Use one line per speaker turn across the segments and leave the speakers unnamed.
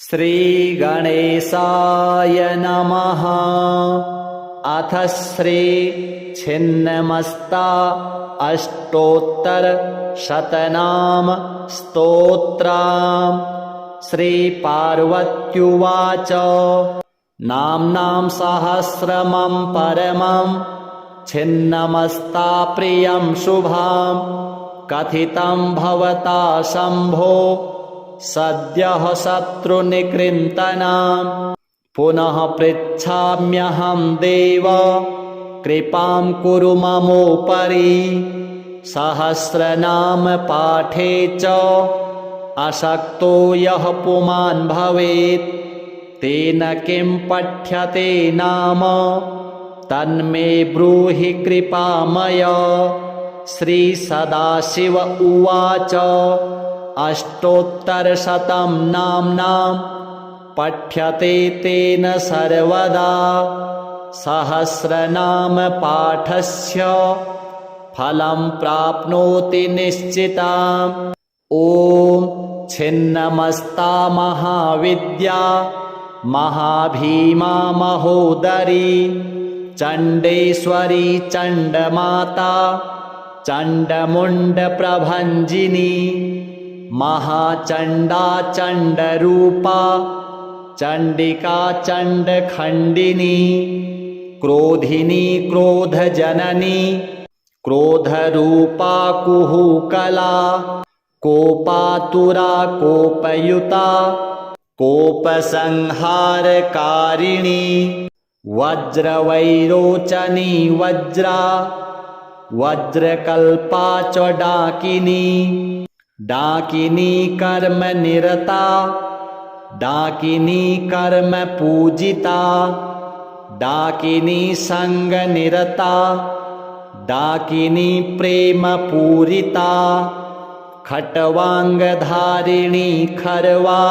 श्रीगणेशाय नमः। अथ श्री छिन्नमस्ता अष्टोत्तरशतनाम स्तोत्रम्। श्रीपार्वत्युवाच नाम्नां सहस्रमं परमं छिन्नमस्ता प्रियं शुभं कथितं भवता शम्भो सद्यः शत्रुनिकृन्तनां। पुनः पृच्छाम्यहं देव कृपां कुरु ममोपरि। सहस्रनाम पाठे च अशक्तो यः पुमान् भवेत् तेन किं पठ्यते नाम तन्मे ब्रूहि कृपामय। श्रीसदाशिव उवाच अष्टोत्तरशतं नाम्नां पठ्यते तेन सर्वदा। सहस्रनाम पाठस्य फलं प्राप्नोति निश्चितम्। ॐ छिन्नमस्ता महाविद्या महाभीमा महोदरी चण्डेश्वरी चण्डमाता चण्डमुण्डप्रभञ्जिनी महाचण्डा चण्डरूपा चण्डिका चण्डखण्डिनी क्रोधिनी क्रोधजननी क्रोधरूपा कुहूकला कोपातुरा कोपयुता कोपसंहारकारिणी वज्रवैरोचनी वज्रा वज्रकल्पा च डाकिनी डाकिनी कर्म निरता डाकिनी कर्म पूजिता डाकिनी संग निरता डाकिनी प्रेम पूरिता खट्वांगधारिणी खरवा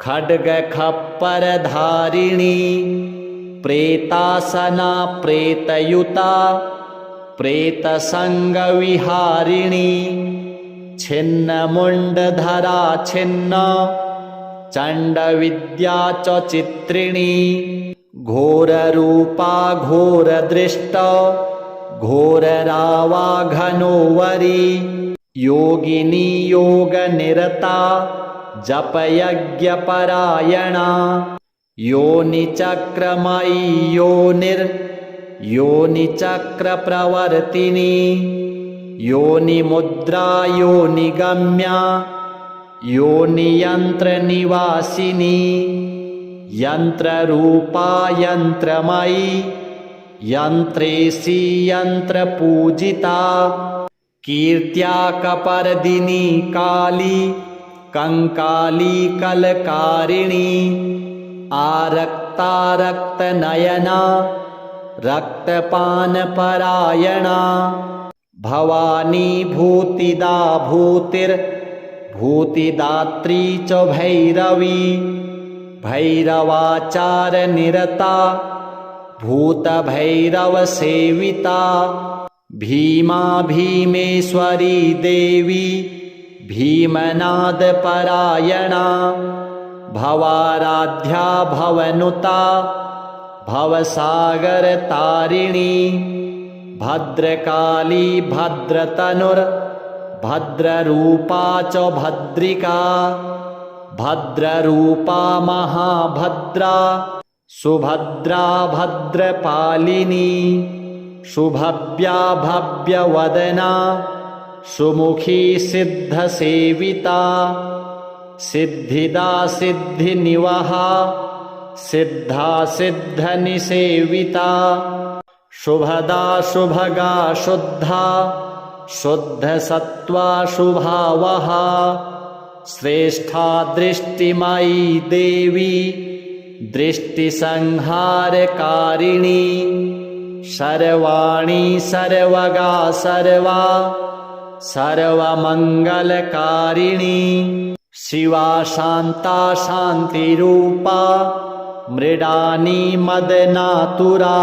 खड्ग खप्पर धारिणी प्रेतासना प्रेतयुता प्रेतसंग विहारिणी छिन्नमुण्डधरा छिन्न चण्डविद्या च चित्रिणी घोररूपा घोरदृष्ट घोररावा घनोवरी योगिनी योगनिरता जपयज्ञपरायणा योनिचक्रमयी योनिचक्रप्रवर्तिनी योनिमुद्रा योनिगम्या योनियन्त्रनिवासिनी यन्त्ररूपा यन्त्रमयी यन्त्रेशी यन्त्रपूजिता कीर्त्या कपर्दिनी काली कंकाली कलकारिणी आरक्तारक्तनयना रक्तपानपरायणा भवानी भूतिदा भूतिर्भूतिदात्री च भैरवी भैरवाचारनिरता भूतभैरवसेविता भीमा भीमेश्वरी देवी भीमनादपरायणा भवाराध्या भवनुता भवसागरतारिणी भद्रकाली भद्रतनुर्भद्ररूपा च भद्रिका भद्ररूपा महाभद्रा सुभद्रा भद्रपालिनी शुभव्या भव्यवदना सुमुखी सिद्धसेविता सिद्धिदा सिद्धिनिवहा सिद्धा सिद्धनिसेविता शुभदा शुभगा शुद्धा शुद्धसत्त्वा शुभावहा श्रेष्ठा दृष्टिमयी देवी दृष्टिसंहारकारिणी सर्वाणी सर्वगा सर्वा सर्वमंगलकारिणी शिवा शांता शांतिरूपा मृडानी मदनातुरा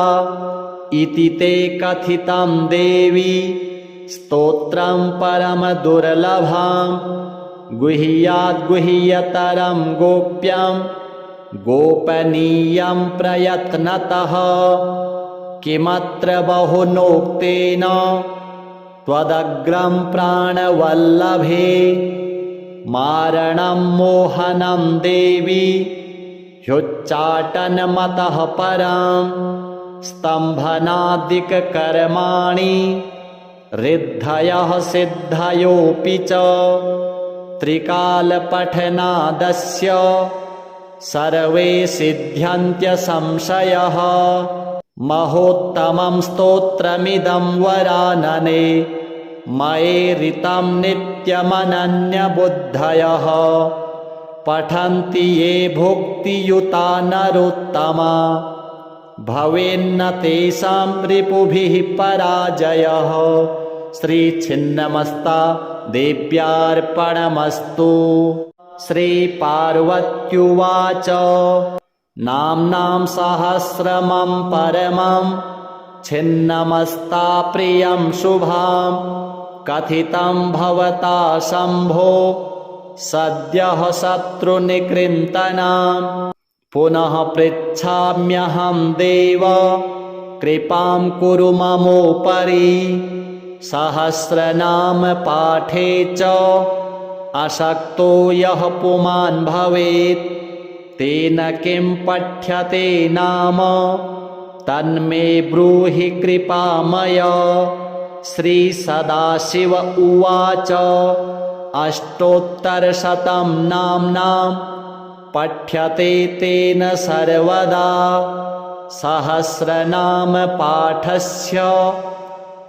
इति ते कथितं देवी स्तोत्रं परम दुर्लभं गुह्याद्गुह्यतरं गोप्यं गोपनीयं प्रयत्नतः किमत्र बहुनोक्तेन त्वदग्रं प्राणवल्लभे मारणं मोहनं देवी ह्युच्चाटनमतः परं स्तम्भनादिककर्माणि ऋद्धयः सिद्धयोऽपि च त्रिकालपठनादस्य सर्वे सिद्ध्यन्त्यसंशयः महोत्तमं स्तोत्रमिदं वरानने मयेरितं नित्यमनन्यबुद्धयः पठन्ति ये भुक्तियुता नरोत्तमा भवेन्न तेषां रिपुभिः पराजयः। श्रीछिन्नमस्ता देव्यार्पणमस्तु। श्रीपार्वत्युवाच नाम्नां सहस्रमं परमं छिन्नमस्ता प्रियं शुभां कथितं भवता शम्भो सद्यः शत्रुनिकृन्तनां पुनः पृच्छाम्यहं देव कृपां कुरु ममोपरि सहस्रनाम पाठे च अशक्तो यः पुमान् भवेत् तेन किं पठ्यते नाम तन्मे ब्रूहि कृपामय। श्रीसदाशिव उवाच अष्टोत्तरशतं नाम्नां पठ्यते तेन सर्वदा सहस्रनाम पाठस्य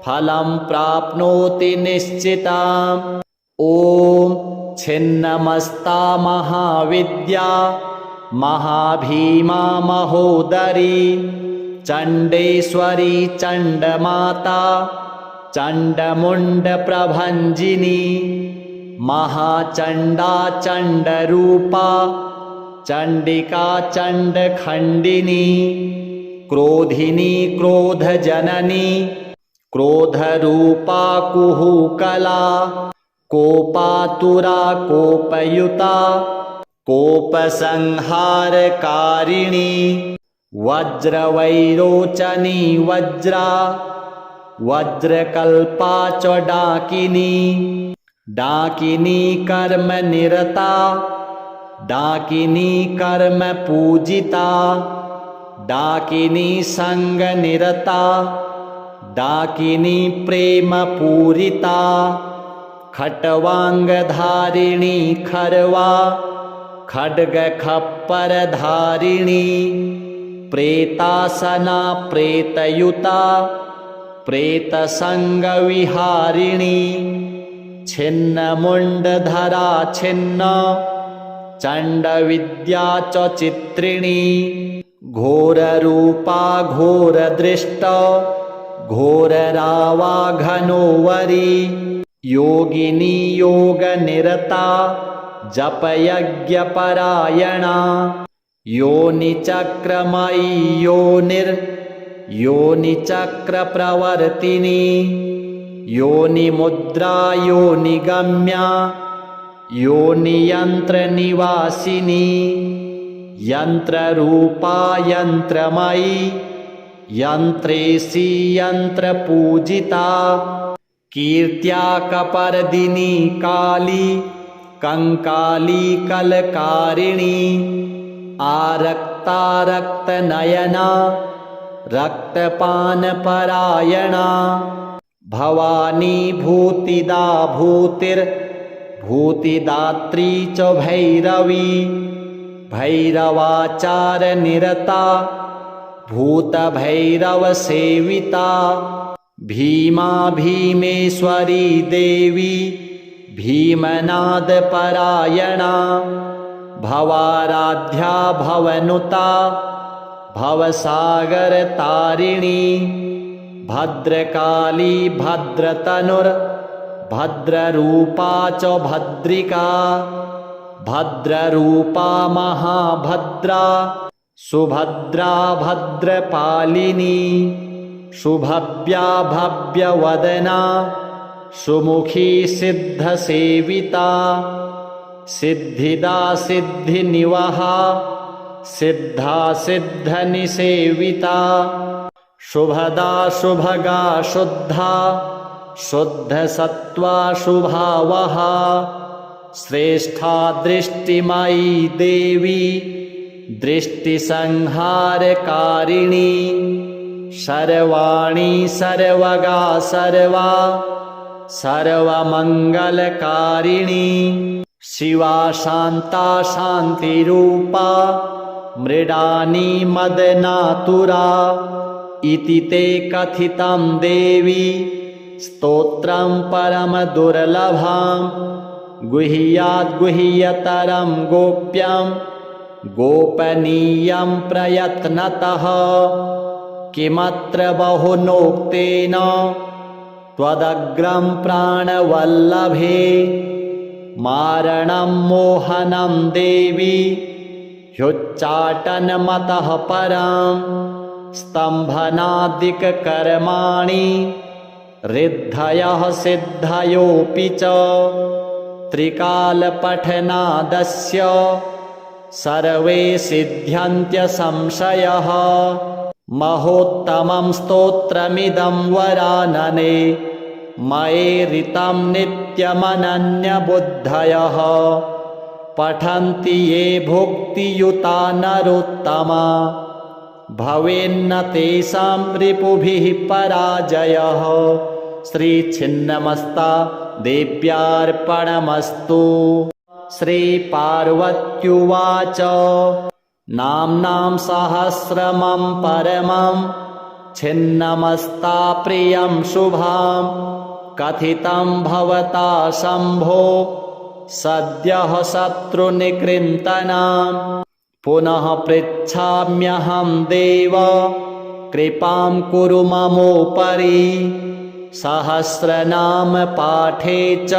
फलं प्राप्नोति निश्चिताम्। ॐ छिन्नमस्ता महाविद्या महाभीमा महोदरी चण्डेश्वरी चण्डमाता चण्डमुण्डप्रभञ्जिनी महाचण्डा चण्डरूपा चण्डिका चण्डखण्डिनी क्रोधिनी क्रोधजननी क्रोधरूपा कुहूकला कोपातुरा कोपयुता कोपसंहारकारिणी वज्रवैरोचनी वज्रा वज्रकल्पा च डाकिनी डाकिनी कर्मनिरता डाकिनी कर्म पूजिता डाकिनी संगनिरता डाकिनी प्रेम पूरिता खट्वांगधारिणी खरवा खड्ग खप्पर धारिणी प्रेतासना प्रेतयुता प्रेतसंग विहारिणी छिन्नमुण्डधरा छिन्न चण्डविद्या च चित्रिणी घोररूपा घोरदृष्ट घोररावा घनोवरी योगिनी योगनिरता जपयज्ञपरायणा योनिचक्रमयी योनिचक्रप्रवर्तिनी योनिमुद्रा योनिगम्या योनियन्त्रनिवासिनी यन्त्ररूपा यन्त्रमयी यन्त्रेशी यन्त्रपूजिता कीर्त्या कपर्दिनी काली कंकाली कलकारिणी आरक्तारक्तनयना रक्तपानपरायणा भवानी भूतिदा भूतिर्भूतिदात्री च भैरवी भैरवाचारनिरता भूतभैरवसेविता भीमा भीमेश्वरी देवी भीमनादपरायणा भवाराध्या भवनुता भवसागरतारिणी भद्रकाली भद्रतनुर्भद्ररूपा च भद्रिका भद्ररूपा महाभद्रा सुभद्रा भद्रपालिनी शुभव्या भव्यवदना सुमुखी सिद्धसेविता सिद्धिदा सिद्धिनिवहा सिद्धा सिद्धनिसेविता शुभदा शुभगा शुद्धा शुद्धसत्त्वा शुभावहा श्रेष्ठा दृष्टिमयी देवी दृष्टिसंहारकारिणी सर्वाणि सर्वगा सर्वा सर्वमङ्गलकारिणी शिवा शान्ता शान्तिरूपा मृडानी मदनातुरा इति ते कथितं देवी स्तोत्रं परमदुर्लभं गुह्याद्गुह्यतरं गोप्यं गोपनीयं प्रयत्नतः किमत्र बहुनोक्तेन त्वदग्रं प्राणवल्लभे मारणं मोहनं देवी ह्युच्चाटनमतः परं स्तम्भनादिककर्माणि ऋद्धयः सिद्धयोऽपि च त्रिकालपठनादस्य सर्वे सिद्ध्यन्त्यसंशयः महोत्तमं स्तोत्रमिदं वरानने मयेरितं नित्यमनन्यबुद्धयः पठन्ति ये भुक्तियुता नरोत्तमा भवेन्न तेषां रिपुभिः पराजयः श्रीछिन्नमस्ता देव्यार्पणमस्तु। श्रीपार्वत्युवाच नाम्नां सहस्रमं परमं छिन्नमस्ता प्रियं शुभां कथितं भवता शम्भो सद्यः शत्रुनिकृन्तनां पुनः पृच्छाम्यहं देव कृपां कुरु ममोपरि सहस्रनाम पाठे च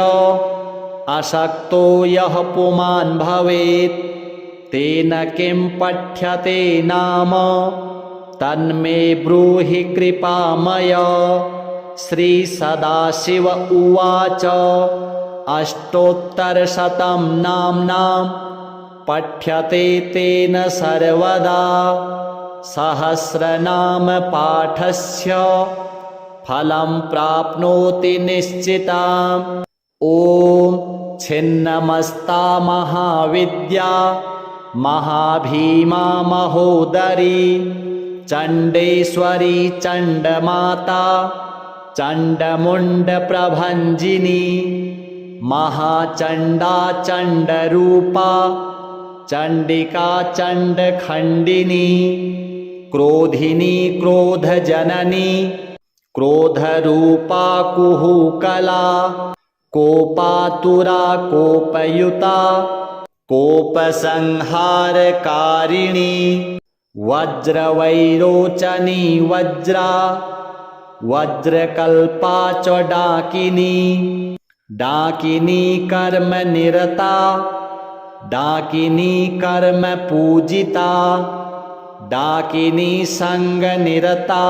अशक्तो यः पुमान् भवेत् तेन किं पठ्यते नाम तन्मे ब्रूहि कृपामय। श्रीसदाशिव उवाच अष्टोत्तरशतं नाम्नां पठ्यते तेन सर्वदा सहस्रनाम पाठस्य फलं प्राप्नोति निश्चिताम्। ॐ छिन्नमस्ता महाविद्या महाभीमा महोदरी चण्डेश्वरी चण्डमाता चण्डमुण्डप्रभञ्जिनी महाचण्डा चण्डरूपा चण्डिका चण्डखण्डिनी क्रोधिनी क्रोधजननी क्रोधरूपा कुहूकला कोपातुरा कोपयुता कोपसंहारकारिणी वज्रवैरोचनी वज्रा वज्रकल्पा च डाकिनी डाकिनी कर्मनिरता डाकिनी कर्म पूजिता डाकिनी संगनिरता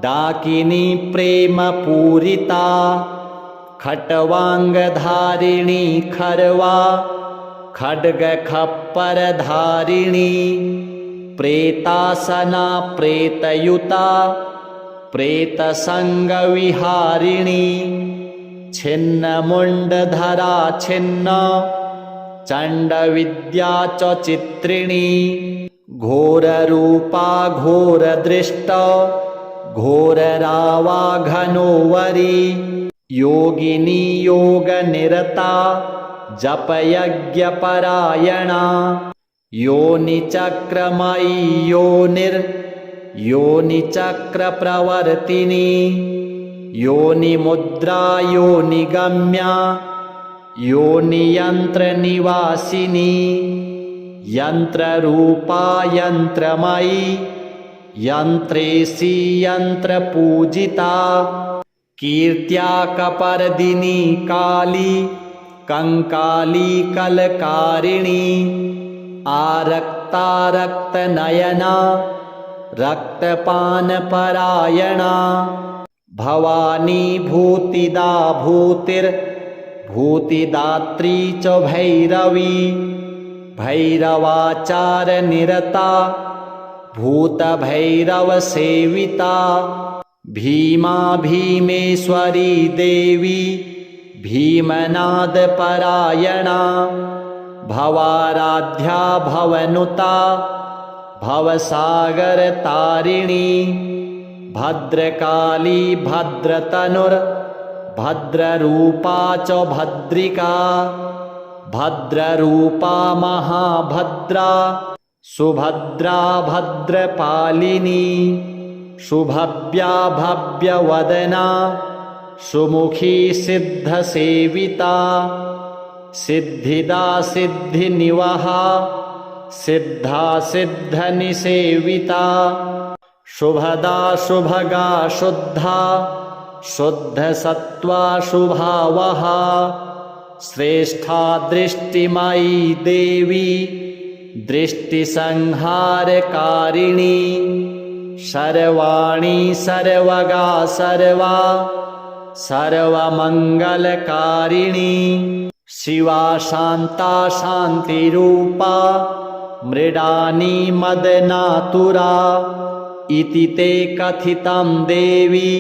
डाकिनी प्रेम पूरिता खट्वांगधारिणी खरवा खड्ग खप्पर धारिणी प्रेतासना प्रेतयुता प्रेतसंग विहारिणी छिन्नमुण्डधरा छिन्न चण्डविद्या च चित्रिणी घोररूपा घोरदृष्ट घोररावा घनोवरी योगिनी योगनिरता जपयज्ञपरायणा योनिचक्रमयी योनिचक्रप्रवर्तिनी योनिमुद्रा योनिगम्या योनियन्त्रनिवासिनी यन्त्ररूपा यन्त्रमयी यन्त्रेशी यन्त्रपूजिता कीर्त्या कपर्दिनी काली कंकाली कलकारिणी आरक्ता रक्तनयना रक्तपानपरायणा भवानी भूतिदा भूतिदात्री च भैरवी भैरवाचारनिरता भूतभैरवसेविता भीमा भीमेश्वरी देवी भीमनादपरायणा भवाराध्या भवनुता भवसागरतारिणी भद्रकाली भद्रतनुर्भद्ररूपा च भद्रिका भद्ररूपा महाभद्रा सुभद्रा भद्रपालिनी शुभव्या भव्यवदना सुमुखी सिद्धसेविता सिद्धिदा सिद्धिनिवहा सिद्धा सिद्धनिसेविता शुभदा शुभगा शुद्धा शुद्धसत्त्वा शुभावहा श्रेष्ठा दृष्टिमयी देवी दृष्टिसंहारकारिणी सर्वाणि सर्वगा सर्वा सर्वमङ्गलकारिणी शिवा शान्ता शान्तिरूपा मृडानी मदनातुरा इति ते कथितं देवी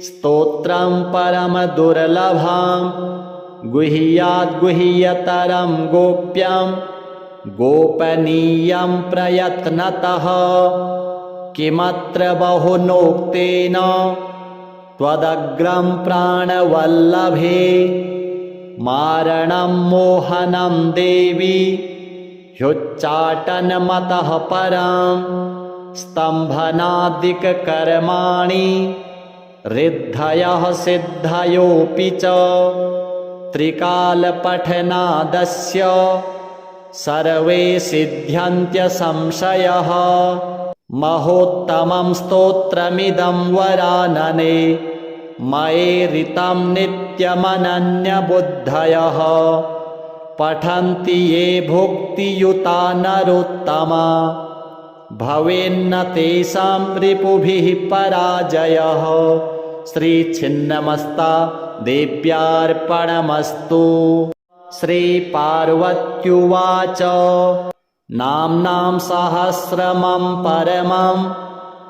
स्तोत्रं परमदुर्लभं गुह्याद्गुह्यतरं गोप्यं गोपनीयं प्रयत्नतः किमत्र बहुनोक्तेन त्वदग्रं प्राणवल्लभे मारणं मोहनं देवी ह्युच्चाटनमतः परं स्तम्भनादिककर्माणि ऋद्धयः सिद्धयोऽपि च त्रिकालपठनादस्य सर्वे सिद्ध्यन्त्यसंशयः महोत्तमं स्तोत्रमिदं वरानने मयेरितं नित्यमनन्यबुद्धयः पठन्ति ये भुक्तियुता नरोत्तमा भवेन्न तेषां रिपुभिः पराजयः श्रीछिन्नमस्ता देव्यार्पणमस्तु। श्रीपार्वत्युवाच नाम्नां सहस्रमं परमं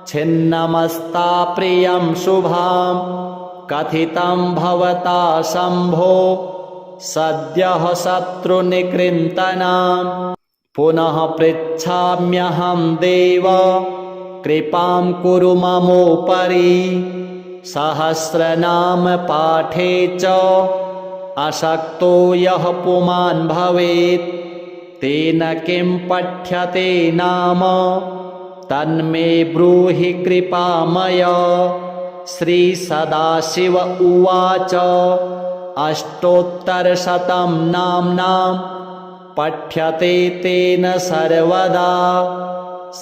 छिन्नमस्ता प्रियं शुभां कथितं भवता शम्भो सद्यः शत्रुनिकृन्तनां पुनः पृच्छाम्यहं देव कृपां कुरु ममोपरि सहस्रनाम पाठे च अशक्तो यः पुमान् भवेत् तेन किं पठ्यते नाम तन्मे ब्रूहि कृपामय। श्रीसदाशिव उवाच अष्टोत्तरशतं नाम्नां पठ्यते तेन सर्वदा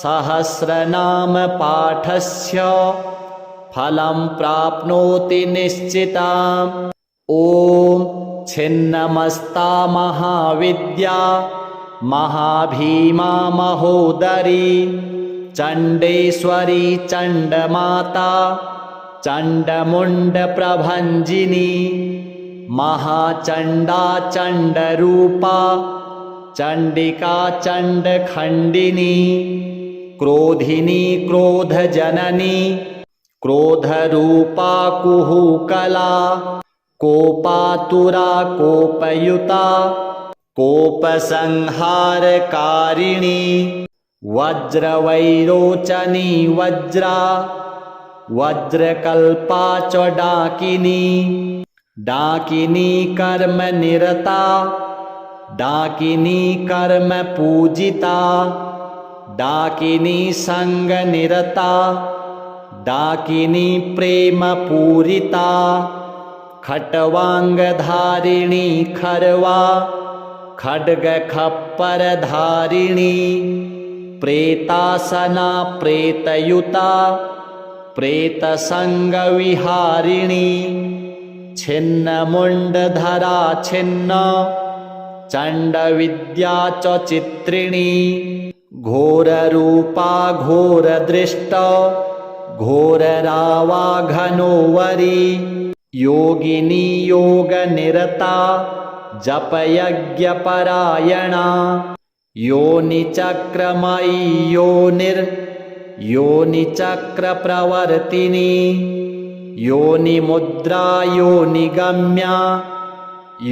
सहस्रनाम पाठस्य फलं प्राप्नोति निश्चिताम्। ॐ छिन्नमस्ता महाविद्या महाभीमा महोदरी चण्डेश्वरी चण्डमाता चण्डमुण्डप्रभञ्जिनी महाचण्डा चण्डरूपा चण्डिका चण्डखण्डिनी क्रोधिनी क्रोधजननी क्रोधरूपा कुहूकला कोपातुरा कोपयुता कोपसंहारकारिणी वज्रवैरोचनी वज्रा वज्रकल्पा च डाकिनी डाकिनी कर्मनिरता डाकिनी कर्म पूजिता डाकिनी संगनिरता डाकिनी प्रेम पूरिता खट्वांगधारिणी खरवा खड्गखप्परधारिणी प्रेतासना प्रेतयुता प्रेतसंगविहारिणी छिन्नमुण्डधरा छिन्न चण्डविद्या च चित्रिणी घोररूपा घोरदृष्ट घोररावा घनोवरी योगिनी योगनिरता जपयज्ञपरायणा योनिचक्रमयी योनिचक्रप्रवर्तिनी योनिमुद्रा योनिगम्या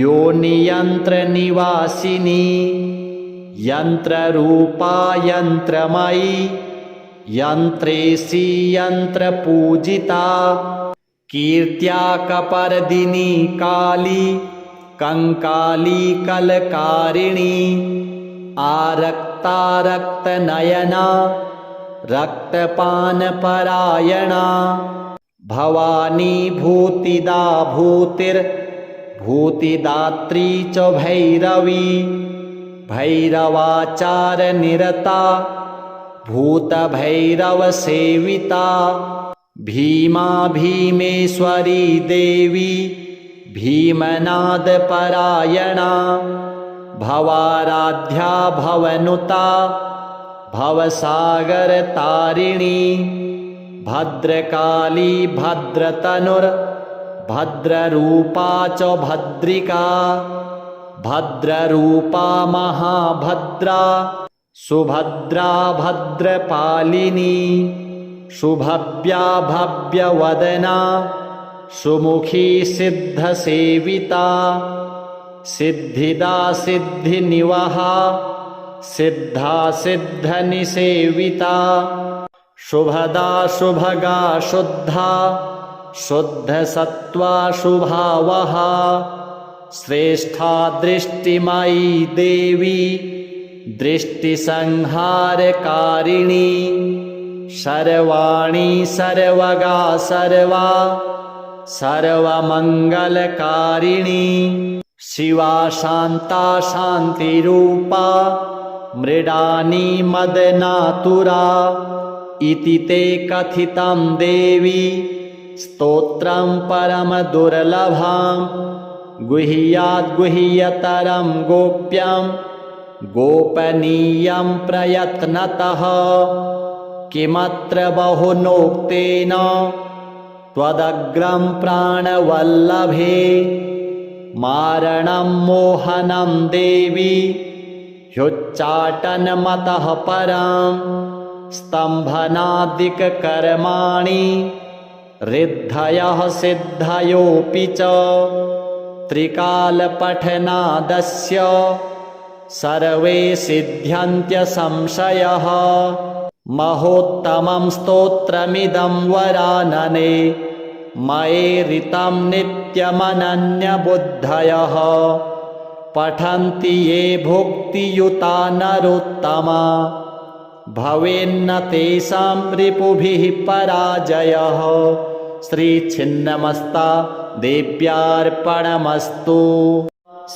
योनियन्त्रनिवासिनी यन्त्ररूपा यन्त्रमयी यन्त्रेशी यन्त्रपूजिता कीर्त्या कपर्दिनी काली कंकाली कलकारिणी आरक्तारक्तनयना रक्तपानपरायणा भवानी भूतिदा भूतिर्भूतिदात्री च भैरवी भैरवाचारनिरता भूतभैरवसेविता भीमा भीमेश्वरी देवी भीमनादपरायणा भवाराध्या भवनुता भवसागरतारिणी भद्रकाली भद्रतनुर्भद्ररूपा च भद्रिका भद्ररूपा महाभद्रा सुभद्रा भद्रपालिनी शुभव्या भव्यवदना सुमुखी सिद्धसेविता सिद्धिदा सिद्धिनिवहा सिद्धा सिद्धनिसेविता शुभदा शुभगा शुद्धा शुद्धसत्त्वा शुभावहा श्रेष्ठा दृष्टिमयी देवी दृष्टिसंहारकारिणी सर्वाणि सर्वगा सर्वा सर्वमङ्गलकारिणी शिवा शान्ता शान्तिरूपा मृडानी मदनातुरा इति ते कथितं देवी स्तोत्रं परमदुर्लभं गुह्याद्गुह्यतरं गोप्यं गोपनीयं प्रयत्नतः किमत्र बहुनोक्तेन त्वदग्रं प्राणवल्लभे मारणं मोहनं देवी ह्युच्चाटनमतः परं स्तम्भनादिककर्माणि ऋद्धयः सिद्धयोऽपि च त्रिकालपठनादस्य सर्वे सिद्ध्यन्त्यसंशयः महोत्तमं स्तोत्रमिदं वरानने मयेरितं नित्यमनन्यबुद्धयः पठन्ति ये भुक्तियुता नरोत्तमा भवेन्न तेषां रिपुभिः पराजयः श्रीछिन्नमस्ता देव्यार्पणमस्तु।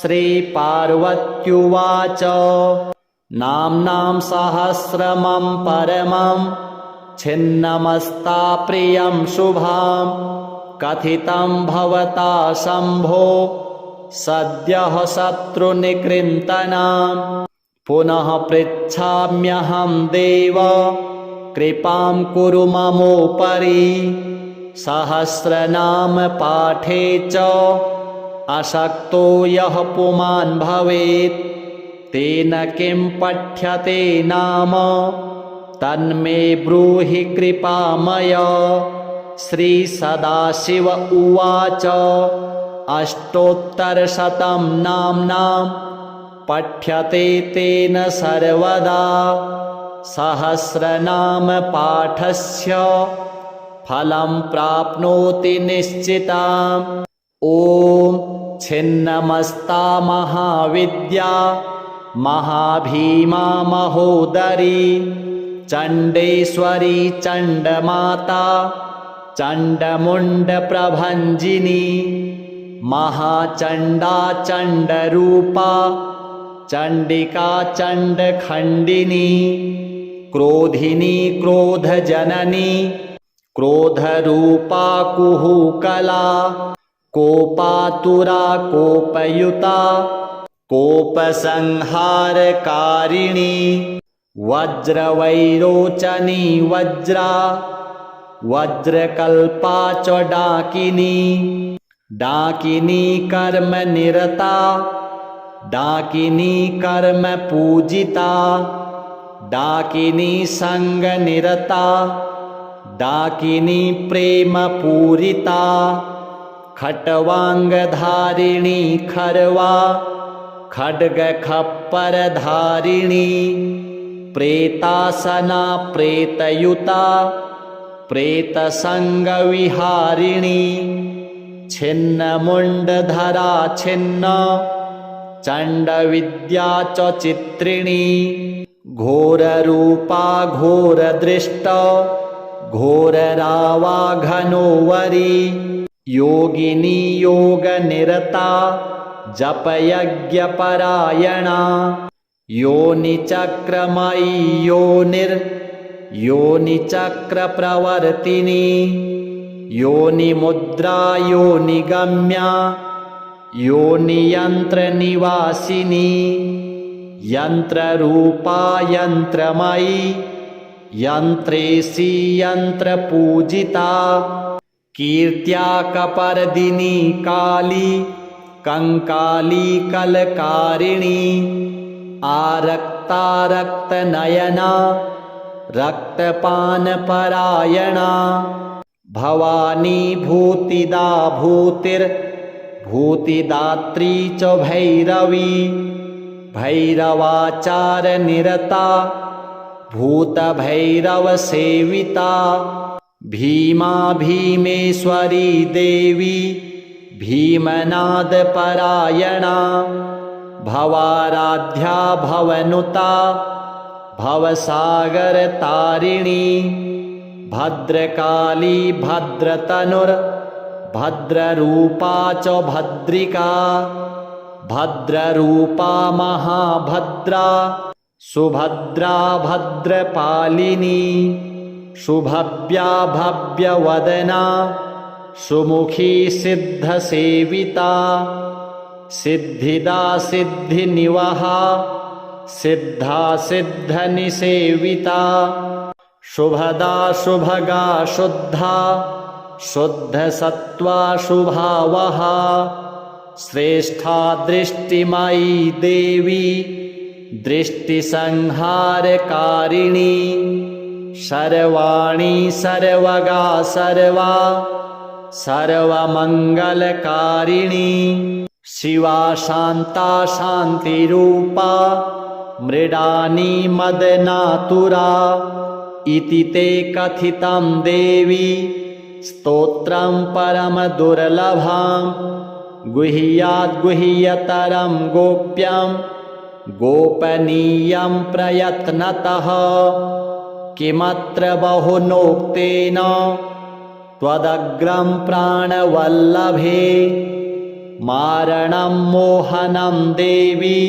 श्रीपार्वत्युवाच नाम्नां सहस्रमं परमं छिन्नमस्ता प्रियं शुभां कथितं भवता शम्भो सद्यः शत्रुनिकृन्तनां पुनः पृच्छाम्यहं देव कृपां कुरु ममोपरि सहस्रनाम पाठे च अशक्तो यः पुमान् भवेत् तेन किं पठ्यते नाम तन्मे ब्रूहि कृपामय। श्रीसदाशिव उवाच अष्टोत्तरशतं नाम्नां पठ्यते तेन सर्वदा सहस्रनाम पाठस्य फलं प्राप्नोति निश्चिताम्। ॐ छिन्नमस्ता महाविद्या महाभीमा महोदरी चण्डेश्वरी चण्डमाता चण्डमुण्डप्रभञ्जिनी महाचण्डा चण्डरूपा चण्डिका चण्डखण्डिनी क्रोधिनी क्रोधजननी क्रोधरूपा कुहूकला कोपातुरा कोपयुता कोपसंहारकारिणी वज्रवैरोचनी वज्रा वज्रकल्पा च डाकिनी डाकिनी कर्म निरता, डाकिनी कर्म पूजिता, डाकिनी संग निरता, डाकिनी प्रेम पूरिता, खटवांग धारिणी खरवा, खड्ग खप्पर धारिणी, प्रेतासना प्रेतयुता, प्रेत संग विहारिणी, छिन्न मुंडधरा छिन्न, चंड विद्या च चित्रिणी, घोर रूपा घोर दृष्ट, घोर रावा घनोवरी, योगिनी योग निरता, जप यज्ञ परायणा, योनि चक्रमयी योनिर, योनि चक्र प्रवर्तिनी, योनि मुद्रा योनि गम्या, योनि यंत्र निवासिनी, यंत्र रूपा यंत्रमयी, यंत्रेसी यंत्र पूजिता, कीर्त्या कपर्दिनी काली, कंकाली कलकारिणी, आरक्ता रक्त नयना, रक्तपान परायणा, भवानी भूतिदा भूतिर, भूतिदात्री च भैरवी, भैरवाचार निरता, भूत भैरव सेविता, भीमा भीमेश्वरी देवी, भीमनाद परायणा, भवाराध्या भवनुता, भवसागर तारिणी, भद्रकाली भद्रतनुर, भद्ररूपा च भद्रिका, भद्ररूपा महाभद्रा, सुभद्रा भद्रपालिनी, शुभव्या भव्यवदना, सुमुखी सिद्धसेविता, सिद्धिदा सिद्धिनिवहा, सिद्धा सिद्धनिसेविता, शुभदा शुभगा शुद्धा, शुद्धसत्त्वा शुभावहा, श्रेष्ठा दृष्टिमयी देवी, दृष्टिसंहारकारिणी, सर्वाणि सर्वगा सर्वा, सर्वमंगलकारिणी, शिवा शांता शांतिरूपा, मृडानी मदनातुरा, इति ते कथितं देवी, स्तोत्रं परम दुर्लभं, गुह्याद् गुह्यतरं गोप्यं, गोपनीयं प्रयत्नतः, किमत्र बहुनोक्तेन, त्वदग्रं प्राणवल्लभे, मारणं मोहनं देवी,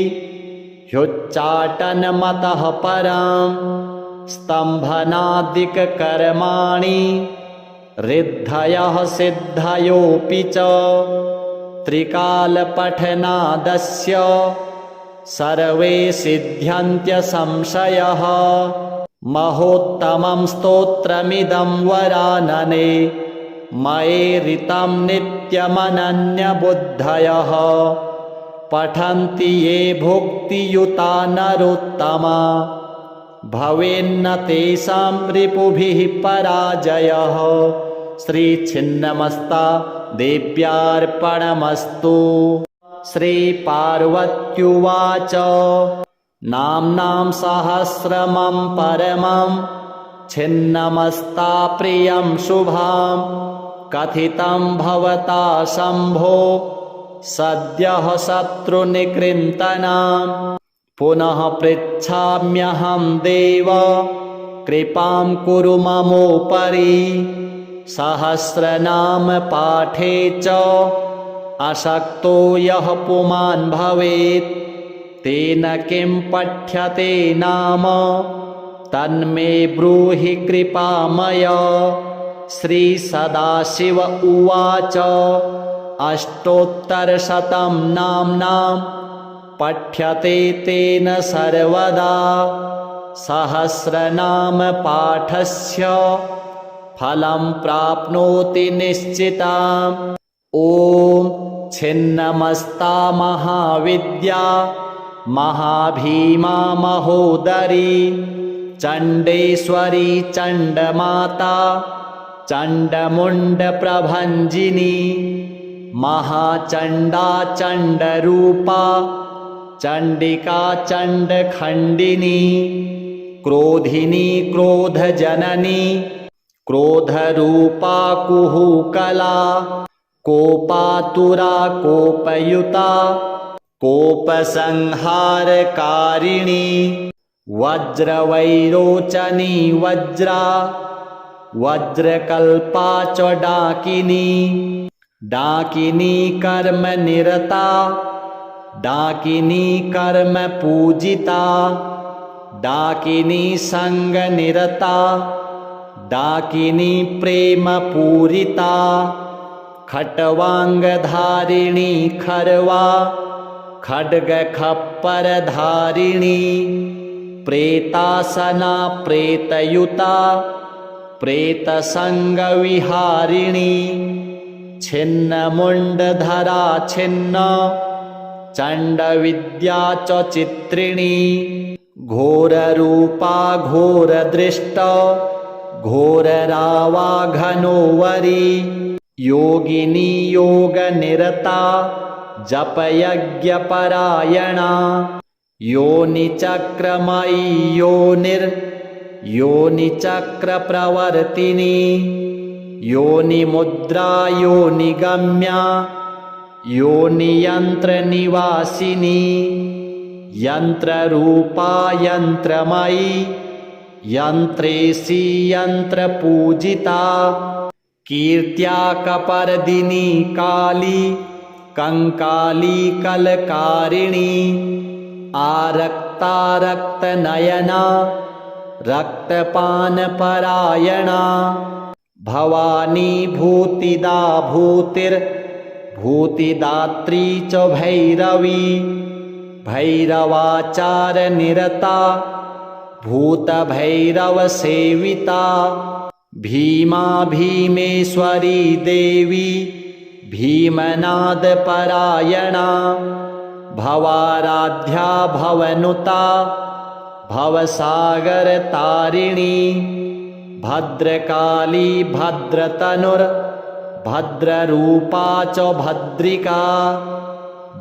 ह्युच्चाटनमतः परं, स्तम्भनादिककर्माणि, रिद्धयः सिद्धयोऽपि च, त्रिकालपठनादस्य, सर्वे सिद्ध्यन्त्यसंशयः, महोत्तमं स्तोत्रमिदं वरानने, मयेरितं नित्यमनन्यबुद्धयः, पठन्ति ये भुक्तियुता नरोत्तमा, भवेन्न तेषां रिपुभिः पराजयः। श्रीछिन्नमस्ता देव्यार्पणमस्तु। श्रीपार्वत्युवाच नाम्नां सहस्रमं परमं छिन्नमस्ता प्रियं शुभां कथितं भवता शम्भो सद्यः शत्रुनिकृन्तनां पुनः पृच्छाम्यहं देव कृपां कुरु ममोपरि सहस्रनाम पाठे च अशक्तो यः पुमान् भवेत् तेन किं पठ्यते नाम तन्मे ब्रूहि कृपामय। श्री सदाशिव उवाच अष्टोत्तरशतं नाम्नां पठ्यते तेन सर्वदा सहस्रनाम पाठस्य फलं प्राप्नोति निश्चिताम्। ॐ छिन्नमस्ता महाविद्या महाभीमा महोदरी चण्डेश्वरी चण्डमाता चण्डमुण्डप्रभञ्जिनी महाचण्डा चण्डरूपा चण्डिका चण्डखण्डिनी क्रोधिनी क्रोधजननी क्रोधरूपा कुहूकला कोपातुरा कोपयुता कोपसंहारकारिणी वज्रवैरोचनी वज्रा वज्रकल्पा च डाकिनी डाकिनी कर्मनिरता डाकिनी कर्मपूजिता डाकिनी संगनिरता डाकिनी प्रेमपूरिता खट्वाङ्गधारिणी खर्वा खड्गखप्परधारिणी प्रेतासना प्रेतयुता प्रेतसङ्गविहारिणी छिन्नमुण्डधरा छिन्न चण्डविद्या च चित्रिणी घोररूपा घोरदृष्ट घोररावाघनोवरी योगिनी योगनिरता जपयज्ञपरायणा योनिचक्रमयी योनिचक्रप्रवर्तिनी योनिमुद्रा योनिगम्या योनियन्त्रनिवासिनी यन्त्ररूपा यन्त्रमयी यन्त्रेशी यन्त्रपूजिता कीर्त्या कपर्दिनी काली कंकाली कलकारिणी आरक्ता रक्तनयना रक्तपानपरायणा भवानी भूतिदा भूतिर्भूतिदात्री च भैरवी भैरवाचारनिरता भूतभैरवसेविता भीमा भीमेश्वरी देवी भीमनादपरायणा भवाराध्या भवनुता भवसागरतारिणी भद्रकाली भद्रतनुर्भद्ररूपा च भद्रिका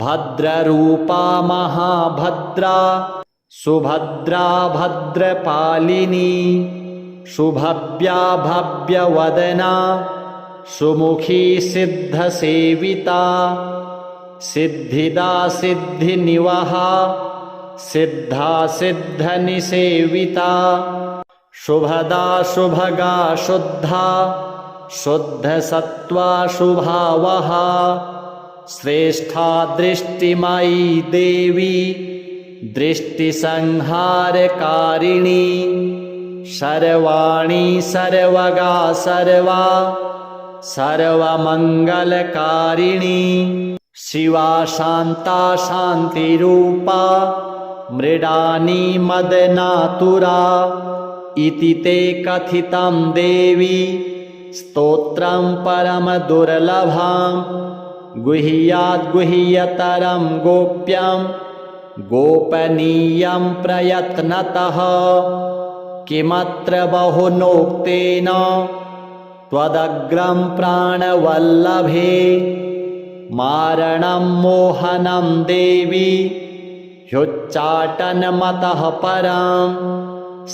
भद्ररूपा महाभद्रा सुभद्रा भद्रपालिनी शुभव्या भव्यवदना सुमुखी सिद्धसेविता सिद्धिदा सिद्धिनिवहा सिद्धा सिद्धनिसेविता शुभदा शुभगा शुद्धा शुद्धसत्त्वा शुभावहा श्रेष्ठा दृष्टिमयी देवी दृष्टिसंहारकारिणी सर्वाणि सर्वगा सर्वा सर्वमङ्गलकारिणी शिवा शान्ता शान्तिरूपा मृडानी मदनातुरा इति ते कथितं देवी स्तोत्रं परमदुर्लभं गुह्याद्गुह्यतरं गोप्यं गोपनीयं प्रयत्नतः किमत्र बहुनोक्तेन त्वदग्रं प्राणवल्लभे मारणं मोहनं देवी ह्युच्चाटनमतः परं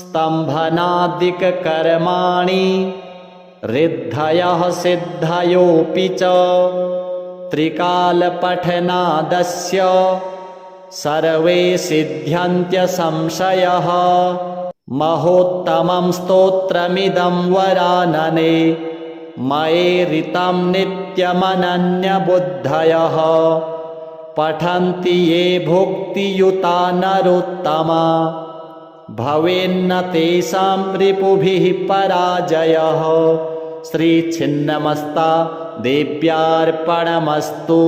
स्तम्भनादिककर्माणि रिद्धयः सिद्धयोऽपि च त्रिकालपठनादस्य सर्वे सिद्ध्यन्त्यसंशयः महोत्तमं स्तोत्रमिदं वरानने मयेरितं नित्यमनन्यबुद्धयः पठन्ति ये भुक्तियुता नरोत्तमा भवेन्न तेषां रिपुभिः पराजयः। श्रीछिन्नमस्ता देव्यार्पणमस्तु।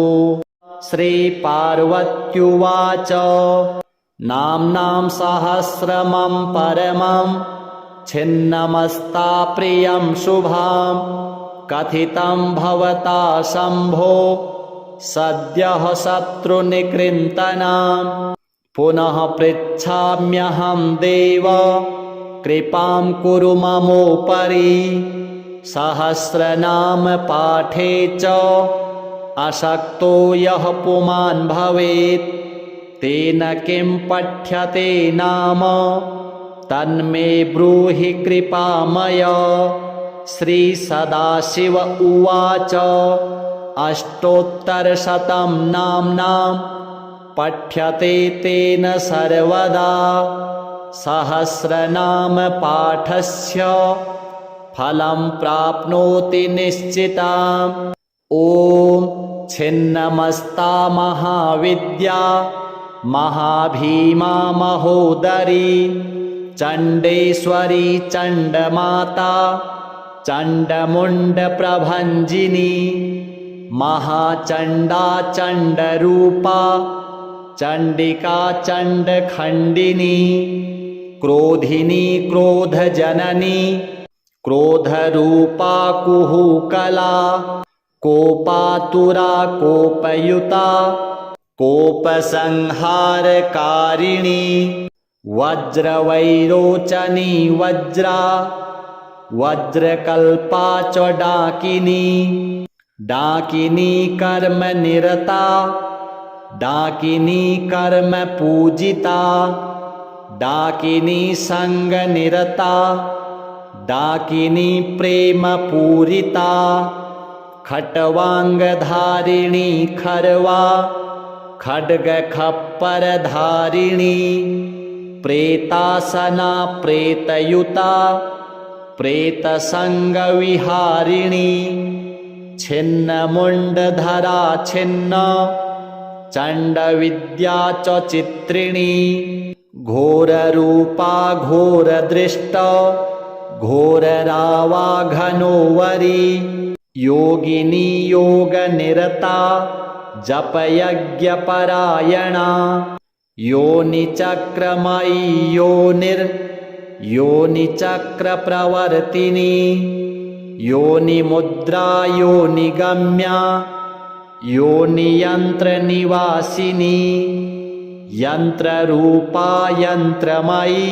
श्रीपार्वत्युवाच नाम्नां सहस्रमं परमं छिन्नमस्ता प्रियं शुभां कथितं भवता शम्भो सद्यः शत्रुनिकृन्तनां पुनः पृच्छाम्यहं देव कृपां कुरु ममोपरि सहस्रनाम पाठे च अशक्तो यः पुमान् भवेत् तेन किं पठ्यते नाम तन्मे ब्रूहि कृपामय। श्री सदाशिव उवाच अष्टोत्तरशतं नाम्नां पठ्यते तेन सर्वदा सहस्रनाम पाठस्य फलं प्राप्नोति निश्चिताम्। ॐ छिन्नमस्ता महाविद्या महाभीमा महोदरी चण्डेश्वरी चण्डमाता चण्डमुण्डप्रभञ्जिनी महाचण्डा चण्डरूपा चण्डिका चण्डखण्डिनी क्रोधिनी क्रोधजननी क्रोधरूपा कुहूकला कोपातुरा कोपयुता कोपसंहारकारिणी वज्रवैरोचनी वज्रा वज्रकल्पा च डाकिनी डाकिनी कर्मनिरता डाकिनी कर्म पूजिता डाकिनी संगनिरता डाकिनी प्रेम पूरिता खट्वांगधारिणी खरवा खड्ग खप्पर धारिणी प्रेतासना प्रेतयुता प्रेतसंगविहारिणी छिन्नमुण्डधरा छिन्न चण्डविद्या च चित्रिणी घोररूपा घोरदृष्ट घोररावाघनोवरी योगिनी योगनिरता जपयज्ञपरायणा योनिचक्रमयी योनिचक्रप्रवर्तिनी योनिमुद्रा योनिगम्या योनियन्त्रनिवासिनी यन्त्ररूपा यन्त्रमयी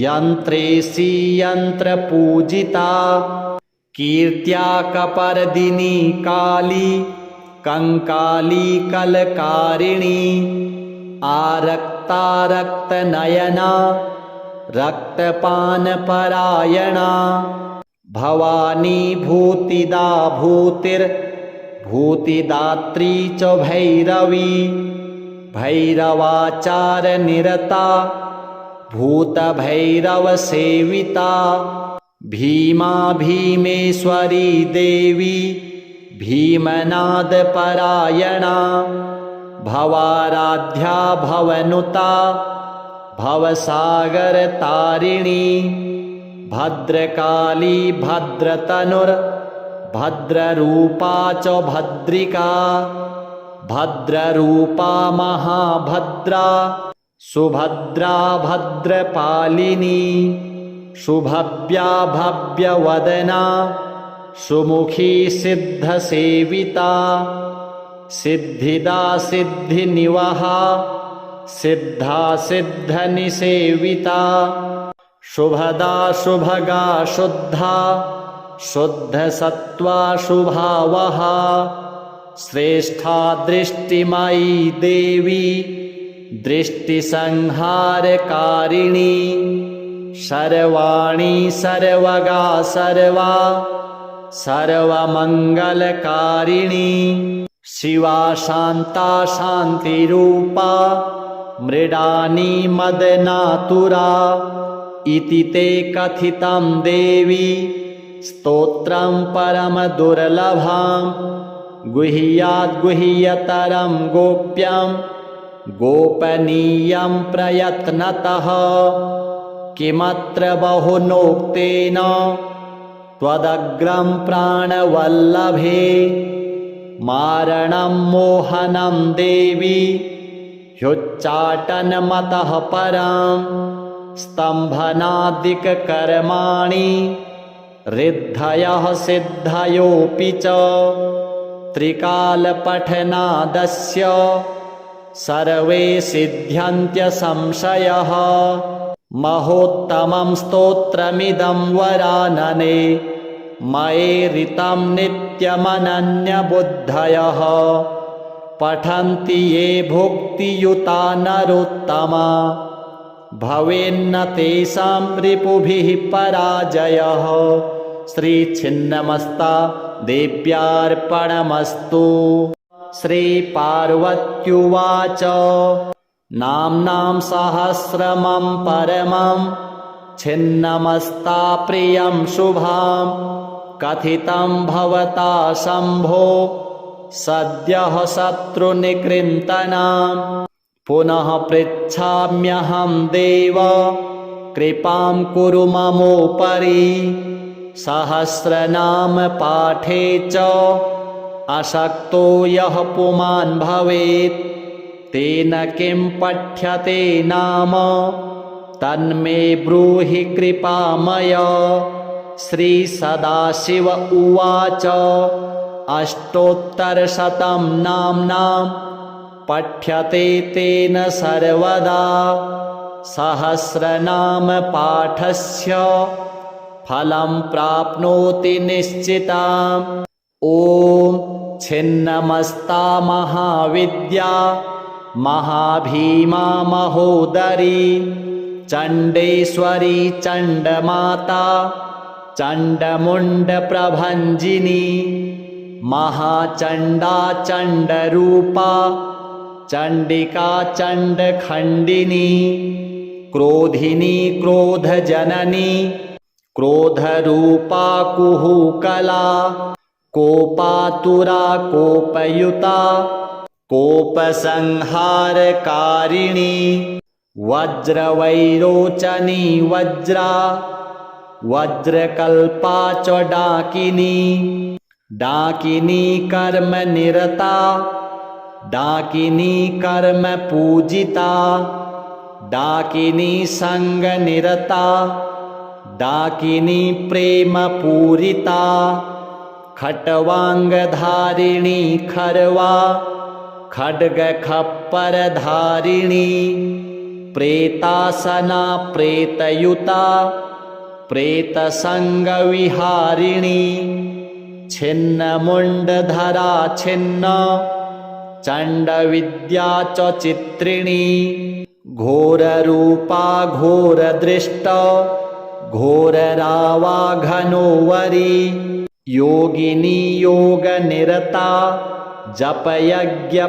यन्त्रेशी यन्त्रपूजिता कीर्त्या कपर्दिनी काली कंकाली कलकारिणी आरक्तारक्तनयना रक्तपानपरायणा भवानी भूतिदा भूतिर्भूतिदात्री च भैरवी भैरवाचारनिरता भूतभैरवसेविता भीमा भीमेश्वरी देवी भीमनादपरायणा भवाराध्या भवनुता भवसागरतारिणी भद्रकाली भद्रतनुर्भद्ररूपा च भद्रिका भद्ररूपा महाभद्रा सुभद्रा भद्रपालिनी शुभव्या भव्यवदना सुमुखी सिद्धसेविता सिद्धिदा सिद्धिनिवहा सिद्धा सिद्धनिसेविता शुभदा शुभगा शुद्धा शुद्धसत्त्वा शुभावहा श्रेष्ठा दृष्टिमयी देवी दृष्टिसंहारकारिणी सर्वाणि सर्वगा सर्वा सर्वमङ्गलकारिणी शिवा शान्ता शान्तिरूपा मृडानी मदनातुरा इति ते कथितं देवी स्तोत्रं परमदुर्लभं गुह्याद्गुह्यतरं गोप्यं गोपनीयं प्रयत्नतः किमत्र बहुनोक्तेन त्वदग्रं प्राणवल्लभे मारणं मोहनं देवी ह्युच्चाटनमतः परं स्तम्भनादिककर्माणि ऋद्धयः सिद्धयोऽपि च त्रिकालपठनादस्य सर्वे सिद्ध्यन्त्यसंशयः महोत्तमं स्तोत्रमिदं वरानने मयेरितं नित्यमनन्यबुद्धयः पठन्ति ये भुक्तियुता नरोत्तमा भवेन्न तेषां रिपुभिः पराजयः। श्रीछिन्नमस्ता देव्यार्पणमस्तु। श्रीपार्वत्युवाच नाम्नां सहस्रमं परमं छिन्नमस्ता प्रियं शुभां कथितं भवता शम्भो सद्यः शत्रुनिकृन्तनां पुनः पृच्छाम्यहं देव कृपां कुरु ममोपरि सहस्रनाम पाठे च अशक्तो यः पुमान् भवेत् तेन किं पठ्यते नाम तन्मे ब्रूहि कृपामय। श्रीसदाशिव उवाच अष्टोत्तरशतं नाम्नां पठ्यते तेन सर्वदा सहस्रनाम पाठस्य फलं प्राप्नोति निश्चिताम्। ॐ छिन्नमस्ता महाविद्या महाभीमा महोदरी चण्डेश्वरी चण्डमाता चण्डमुण्डप्रभञ्जिनी महाचण्डा चण्डरूपा चण्डिका चण्डखण्डिनी क्रोधिनी क्रोधजननी क्रोधरूपा कुहूकला कोपातुरा कोपयुता कोपसंहारकारिणी वज्रवैरोचनी वज्रा वज्रकल्पा च डाकिनी डाकिनी कर्मनिरता डाकिनी कर्म पूजिता डाकिनी संगनिरता डाकिनी प्रेम पूरिता खट्वांगधारिणी खरवा खड्ग खप्परधारिणी प्रेतासना प्रेतयुता प्रेतसंगविहारिणी छिन्नमुण्डधरा छिन्न चण्डविद्या च चित्रिणी घोररूपा घोरदृष्ट घोररावाघनोवरी योगिनी योगनिरता जपयज्ञपरायणा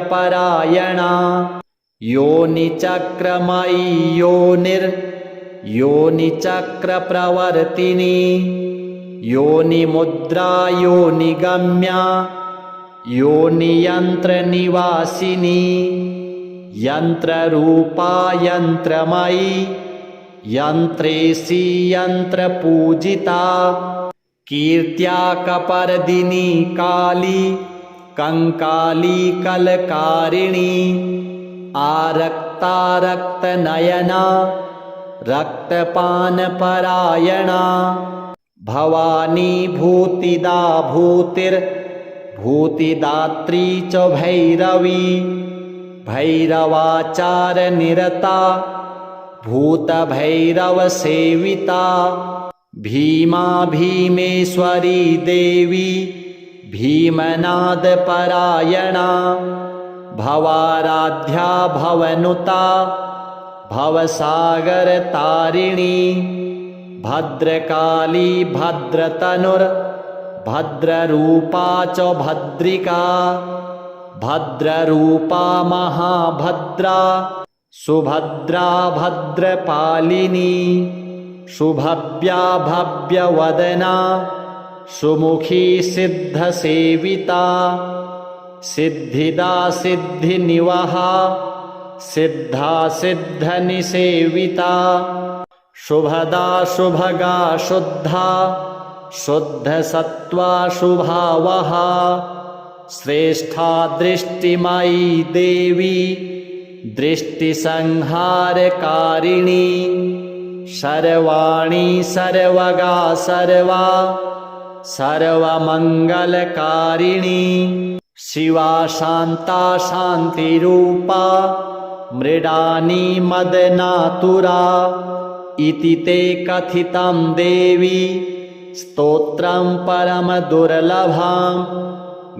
योनिचक्रमयी योनिचक्रप्रवर्तिनी योनिमुद्रा योनिगम्या योनियन्त्रनिवासिनी यन्त्ररूपा यन्त्रमयी यन्त्रेशी यन्त्रपूजिता कीर्त्या कपर्दिनी काली कंकाली कलकारिणी आरक्तारक्तनयना रक्तपानपरायणा भवानी भूतिदा भूतिर्भूतिदात्री च भैरवी भैरवाचारनिरता भूतभैरवसेविता भीमा भीमेश्वरी देवी भीमनादपरायणा भवाराध्या भवनुता भवसागरतारिणी भद्रकाली भद्रतनुर्भद्ररूपा च भद्रिका भद्ररूपा महाभद्रा सुभद्रा भद्रपालिनी शुभव्या भव्यवदना सुमुखी सिद्धसेविता सिद्धिदा सिद्धिनिवहा सिद्धा सिद्धनिसेविता शुभदा शुभगा शुद्धा शुद्धसत्त्वा शुभावहा श्रेष्ठा दृष्टिमयी देवी दृष्टिसंहारकारिणी सर्वाणि सर्वगा सर्वा सर्वमङ्गलकारिणी शिवा शान्ता शान्तिरूपा मृडानी मदनातुरा इति ते कथितं देवी स्तोत्रं परमदुर्लभं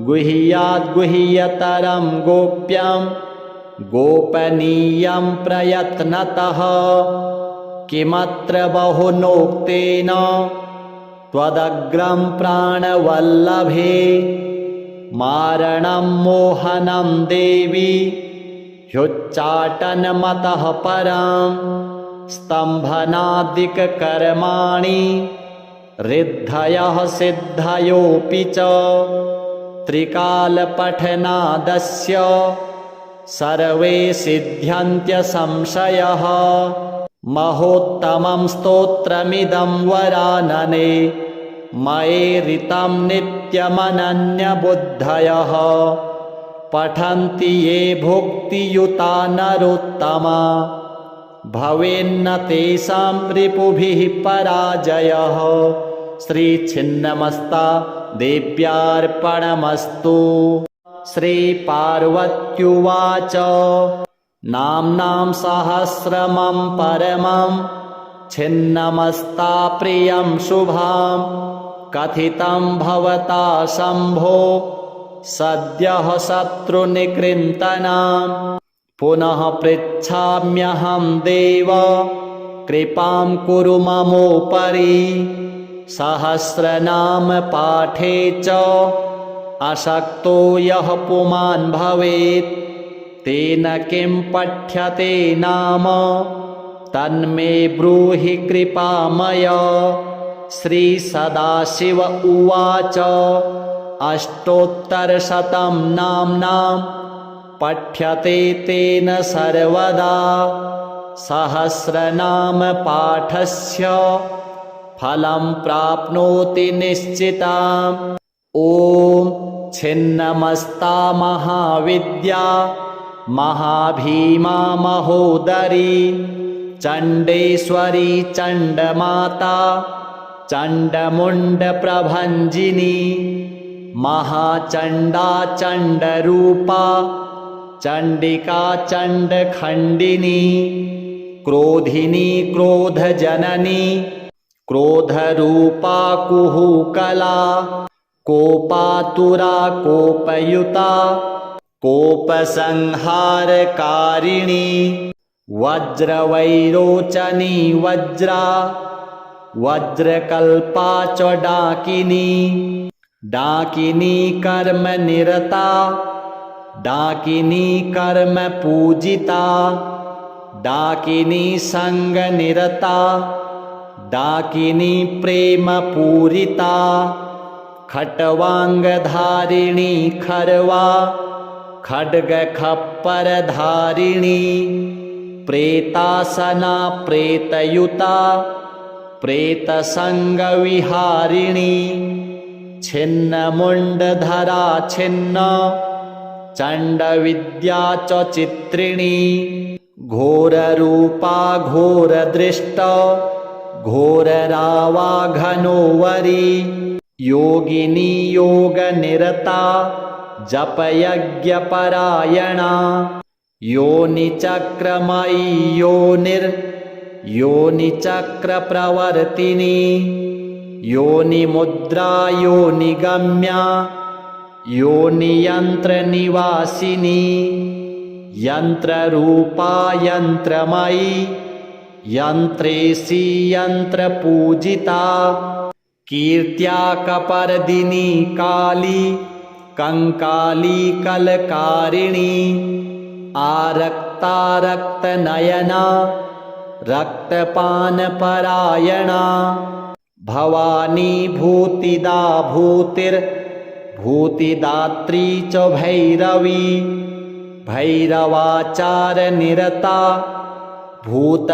गुह्याद्गुह्यतरं गोप्यं गोपनीयं प्रयत्नतः किमत्र बहुनोक्तेन त्वदग्रं प्राणवल्लभे मारणं मोहनं देवी ह्युच्चाटनमतः परं स्तम्भनादिककर्माणि रिद्धयः सिद्धयोऽपि च त्रिकालपठनादस्य सर्वे सिद्ध्यन्त्यसंशयः महोत्तमं स्तोत्रमिदं वरानने मयेरितं नित्यमनन्यबुद्धयः पठन्ति ये भुक्तियुता नरोत्तमा भवेन्न तेषां रिपुभिः पराजयः। श्रीछिन्नमस्ता देव्यार्पणमस्तु। श्रीपार्वत्युवाच नाम्नां सहस्रमं परमं छिन्नमस्ता प्रियं शुभां कथितं भवता शम्भो सद्यः शत्रुनिकृन्तनां पुनः पृच्छाम्यहं देव कृपां कुरु ममोपरि सहस्रनाम पाठे च अशक्तो यः पुमान् भवेत् तेन किं पठ्यते नाम तन्मे ब्रूहि कृपामय। श्रीसदाशिव उवाच अष्टोत्तरशतं नाम्नां पठ्यते तेन सर्वदा सहस्रनाम पाठस्य फलं प्राप्नोति निश्चिताम्। ॐ छिन्नमस्ता महाविद्या महाभीमा महोदरी चण्डेश्वरी चण्डमाता चण्डमुण्डप्रभञ्जिनी महाचण्डा चण्डरूपा चण्डिका चण्डखण्डिनी क्रोधिनी क्रोधजननी क्रोधरूपा कुहूकला कोपातुरा कोपयुता कोपसंहारकारिणी वज्रवैरोचनी वज्रा वज्रकल्पा च डाकिनी डाकिनी कर्मनिरता डाकिनी कर्म पूजिता डाकिनी संगनिरता डाकिनी प्रेम पूरिता खट्वांगधारिणी खरवा खड्गखप्परधारिणी प्रेतासना प्रेतयुता प्रेतसंगविहारिणी छिन्नमुण्डधरा छिन्न चण्डविद्या च चित्रिणी घोररूपा घोरदृष्ट घोररावाघनोवरी योगिनी योगनिरता जपयज्ञपरायणा योनिचक्रमयी योनिचक्रप्रवर्तिनी योनिमुद्रा योनिगम्या योनियन्त्रनिवासिनी यन्त्ररूपा यन्त्रमयी यन्त्रेशी यन्त्रपूजिता कीर्त्या कपर्दिनी काली कंकाली कलकारिणी आरक्तारक्तनयना रक्तपानपरायणा भवानी भूतिदा भूतिर्भूतिदात्री च भैरवी भैरवाचारनिरता भूतभैरवसेविता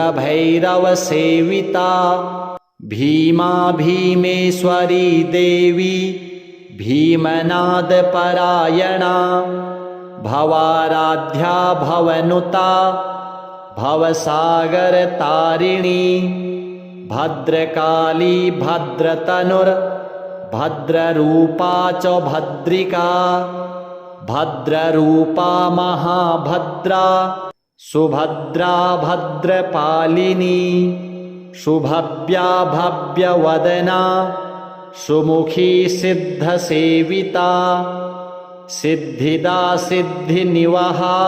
भीमा भीमेश्वरी देवी भीमनादपरायणा भवाराध्या भवनुता भवसागरतारिणी भद्रकाली भद्रतनुर्भद्ररूपा च भद्रिका भद्ररूपा महाभद्रा सुभद्रा भद्रपालिनी शुभव्या भव्यवदना सुमुखी सिद्धसेविता सिद्धिदा सिद्धिनिवहा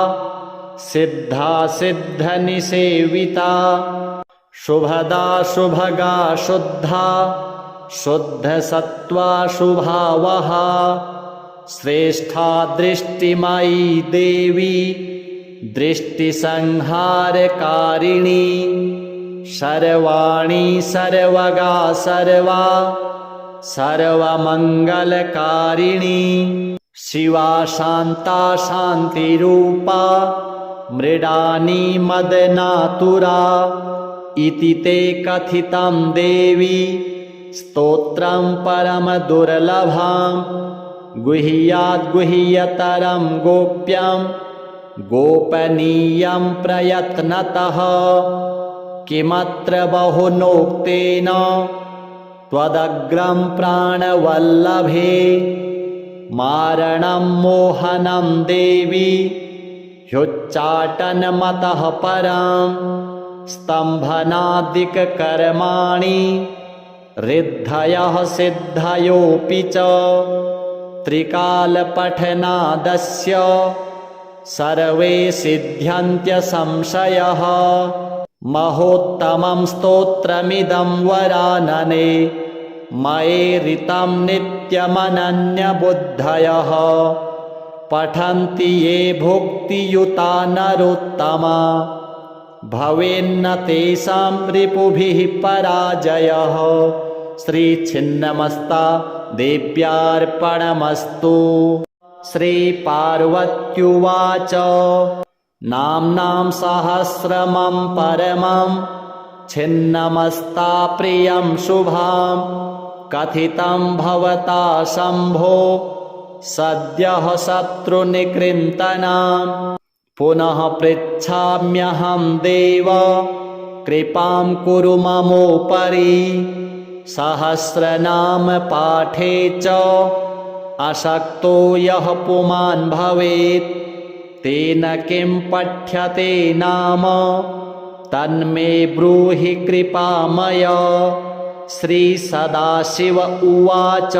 सिद्धा सिद्धनिसेविता शुभदा शुभगा शुद्धा शुद्धसत्त्वा शुभावहा श्रेष्ठा दृष्टिमयी देवी दृष्टिसंहारकारिणी सर्वाणि सर्वगा सर्वा सर्वमङ्गलकारिणी शिवा शान्ता शान्तिरूपा मृडानी मदनातुरा इति ते कथितं देवी स्तोत्रं परमदुर्लभं गुह्याद्गुह्यतरं गोप्यं गोपनीयं प्रयत्नतः किमत्र बहुनोक्तेन त्वदग्रं प्राणवल्लभे मारणं मोहनं देवी ह्युच्चाटनमतः परं स्तम्भनादिककर्माणि रिद्धयः सिद्धयोऽपि च त्रिकालपठनादस्य सर्वे सिद्ध्यन्त्यसंशयः महोत्तमं स्तोत्रमिदं वरानने मयेरितं नित्यमनन्यबुद्धयः पठन्ति ये भुक्तियुता नरोत्तमा भवेन्न तेषां रिपुभिः पराजयः श्रीछिन्नमस्ता देव्यार्पणमस्तु। श्रीपार्वत्युवाच नाम्नां सहस्रमं परमं छिन्नमस्ता प्रियं शुभां कथितं भवता शम्भो सद्यः शत्रुनिकृन्तनां पुनः पृच्छाम्यहं देव कृपां कुरु ममोपरि सहस्रनाम पाठे च अशक्तो यः पुमान् भवेत् तेन किं पठ्यते नाम तन्मे ब्रूहि कृपामय। श्रीसदाशिव उवाच